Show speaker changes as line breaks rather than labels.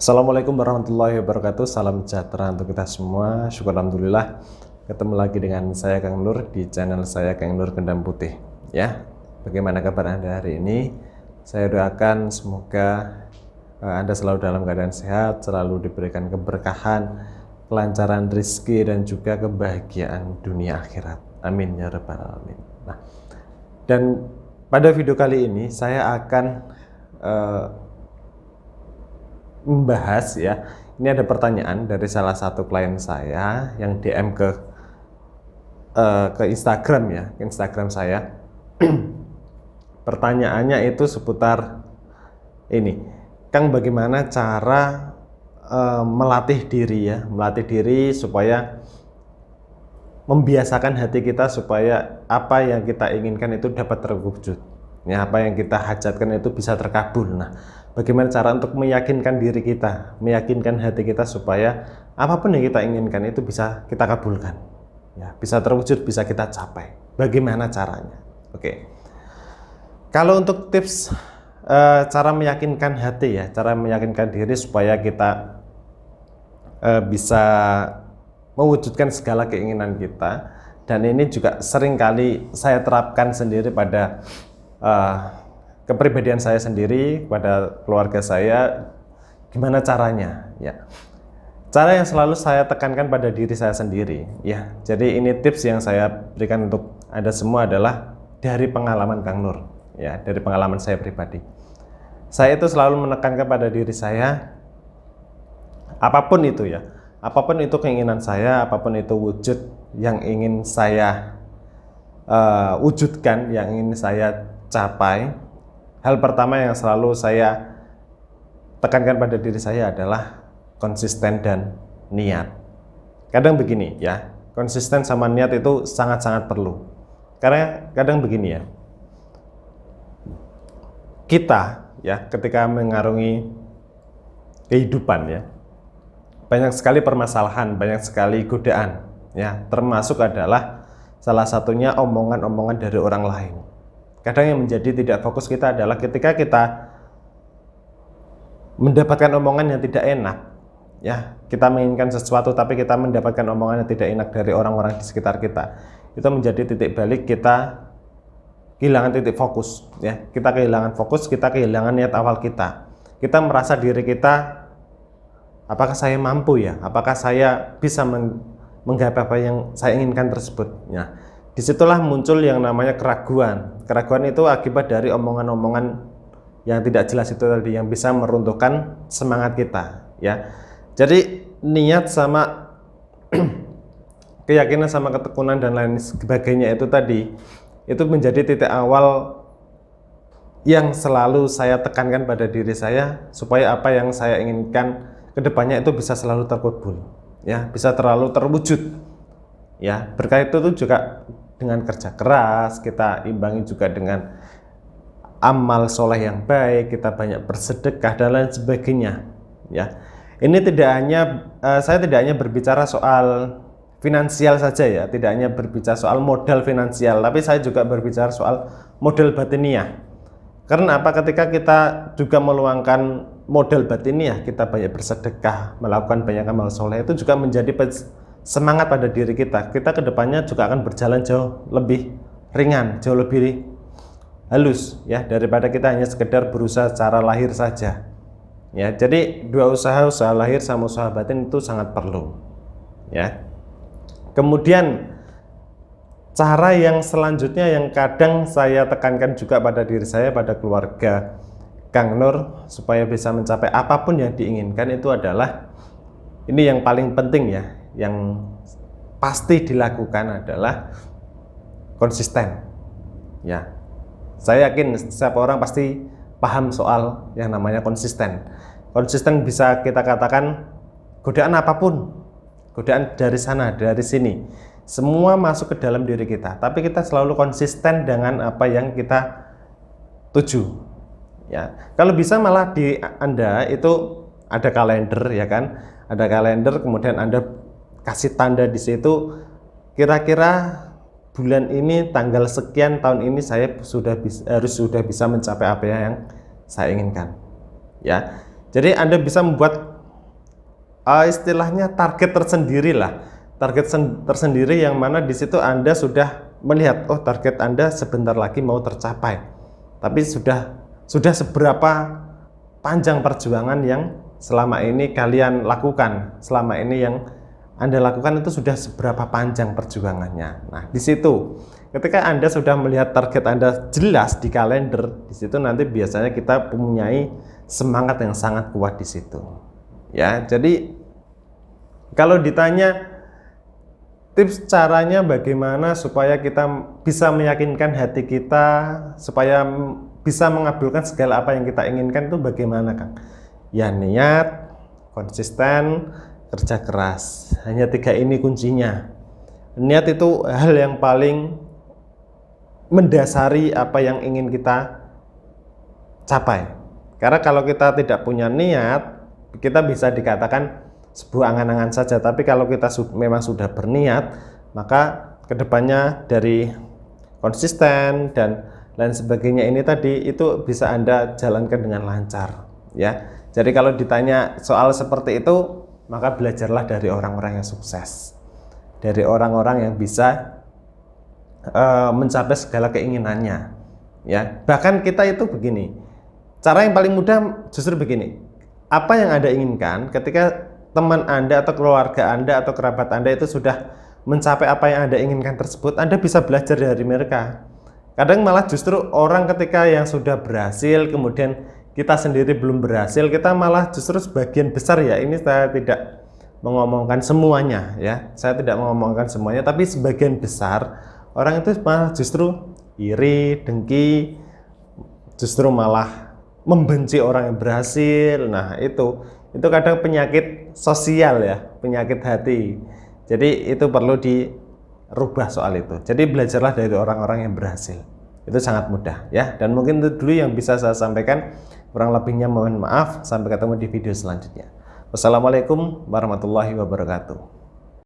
Assalamualaikum warahmatullahi wabarakatuh. Salam sejahtera untuk kita semua. Syukur alhamdulillah ketemu lagi dengan saya Kang Nur di channel saya Kang Nur Gendam Putih. Ya, bagaimana kabar Anda hari ini? Saya doakan semoga Anda selalu dalam keadaan sehat, selalu diberikan keberkahan, kelancaran rezeki dan juga kebahagiaan dunia akhirat. Amin ya rabbal alamin. Nah, dan pada video kali ini saya akan membahas ya. Ini ada pertanyaan dari salah satu klien saya yang DM ke Instagram ya, ke Instagram saya. Pertanyaannya itu seputar ini, Kang, bagaimana cara melatih diri supaya membiasakan hati kita supaya apa yang kita inginkan itu dapat terwujud. Ya, apa yang kita hajatkan itu bisa terkabul. Nah, bagaimana cara untuk meyakinkan diri kita, meyakinkan hati kita supaya apapun yang kita inginkan itu bisa kita kabulkan, ya, bisa terwujud, bisa kita capai. Bagaimana caranya? Oke. Kalau untuk tips cara meyakinkan hati ya, cara meyakinkan diri supaya kita bisa mewujudkan segala keinginan kita, dan ini juga sering kali saya terapkan sendiri pada kepribadian saya sendiri, pada keluarga saya. Gimana caranya ya? Cara yang selalu saya tekankan pada diri saya sendiri ya. Jadi ini tips yang saya berikan untuk Anda semua adalah dari pengalaman Kang Nur ya, dari pengalaman saya pribadi. Saya itu selalu menekankan pada diri saya, apapun itu ya, apapun itu keinginan saya, apapun itu wujud yang ingin saya wujudkan, yang ingin saya capai, hal pertama yang selalu saya tekankan pada diri saya adalah konsisten dan niat. Kadang begini ya, konsisten sama niat itu sangat-sangat perlu. Karena kadang begini ya, kita ya ketika mengarungi kehidupan ya, banyak sekali permasalahan, banyak sekali godaan ya, termasuk adalah salah satunya omongan-omongan dari orang lain. Kadang yang menjadi tidak fokus kita adalah ketika kita mendapatkan omongan yang tidak enak ya, kita menginginkan sesuatu tapi kita mendapatkan omongan yang tidak enak dari orang-orang di sekitar kita, itu menjadi titik balik kita kehilangan titik fokus ya, kita kehilangan fokus, kita kehilangan niat awal kita merasa diri kita, apakah saya mampu ya, apakah saya bisa menggapai apa yang saya inginkan tersebut ya. Disitulah muncul yang namanya keraguan. Keraguan itu akibat dari omongan-omongan yang tidak jelas itu tadi, yang bisa meruntuhkan semangat kita ya. Jadi niat sama keyakinan sama ketekunan dan lain sebagainya itu tadi, itu menjadi titik awal yang selalu saya tekankan pada diri saya supaya apa yang saya inginkan kedepannya itu bisa selalu terkabul ya, bisa terlalu terwujud ya. Berkait itu juga dengan kerja keras, kita imbangi juga dengan amal soleh yang baik, kita banyak bersedekah dan lain sebagainya ya. Ini tidak hanya saya tidak hanya berbicara soal finansial saja ya, tidak hanya berbicara soal modal finansial, tapi saya juga berbicara soal modal batiniah. Karena apa? Ketika kita juga meluangkan modal batiniah, kita banyak bersedekah, melakukan banyak amal soleh, itu juga menjadi semangat pada diri kita. Kita kedepannya juga akan berjalan jauh lebih ringan, jauh lebih halus ya, daripada kita hanya sekedar berusaha secara lahir saja ya. Jadi dua usaha lahir sama usaha batin itu sangat perlu ya. Kemudian cara yang selanjutnya yang kadang saya tekankan juga pada diri saya, pada keluarga Kang Nur, supaya bisa mencapai apapun yang diinginkan itu adalah, ini yang paling penting ya, yang pasti dilakukan adalah konsisten ya. Saya yakin setiap orang pasti paham soal yang namanya konsisten. Konsisten bisa kita katakan godaan apapun, godaan dari sana dari sini, semua masuk ke dalam diri kita, tapi kita selalu konsisten dengan apa yang kita tuju ya. Kalau bisa malah di Anda itu ada kalender ya kan, ada kalender, kemudian Anda kasih tanda di situ, kira-kira bulan ini tanggal sekian tahun ini saya harus sudah bisa mencapai apa yang saya inginkan ya. Jadi Anda bisa membuat istilahnya target tersendiri lah, tersendiri yang mana di situ Anda sudah melihat, oh target Anda sebentar lagi mau tercapai, tapi sudah seberapa panjang perjuangan yang selama ini kalian lakukan, selama ini yang Anda lakukan itu sudah seberapa panjang perjuangannya. Nah, di situ ketika Anda sudah melihat target Anda jelas di kalender, di situ nanti biasanya kita mempunyai semangat yang sangat kuat di situ. Ya, jadi kalau ditanya tips caranya bagaimana supaya kita bisa meyakinkan hati kita, supaya bisa mengabulkan segala apa yang kita inginkan, itu bagaimana, Kang? Ya niat, konsisten, kerja keras. Hanya 3 ini kuncinya. Niat itu hal yang paling mendasari apa yang ingin kita capai. Karena kalau kita tidak punya niat, kita bisa dikatakan sebuah angan-angan saja. Tapi kalau kita memang sudah berniat, maka kedepannya dari konsisten dan lain sebagainya ini tadi itu bisa Anda jalankan dengan lancar, ya. Jadi kalau ditanya soal seperti itu, maka belajarlah dari orang-orang yang sukses, dari orang-orang yang bisa mencapai segala keinginannya, ya. Bahkan kita itu begini, cara yang paling mudah justru begini, apa yang Anda inginkan ketika teman Anda atau keluarga Anda atau kerabat Anda itu sudah mencapai apa yang Anda inginkan tersebut, Anda bisa belajar dari mereka. Kadang malah justru orang ketika yang sudah berhasil, kemudian kita sendiri belum berhasil, kita malah justru sebagian besar, ya ini saya tidak mengomongkan semuanya, ya saya tidak mengomongkan semuanya, tapi sebagian besar orang itu malah justru iri, dengki, justru malah membenci orang yang berhasil. Nah itu kadang penyakit sosial, ya, penyakit hati. Jadi itu perlu dirubah soal itu. Jadi belajarlah dari orang-orang yang berhasil. Itu sangat mudah, ya. Dan mungkin itu dulu yang bisa saya sampaikan. Kurang lebihnya mohon maaf. Sampai ketemu di video selanjutnya. Wassalamualaikum warahmatullahi wabarakatuh.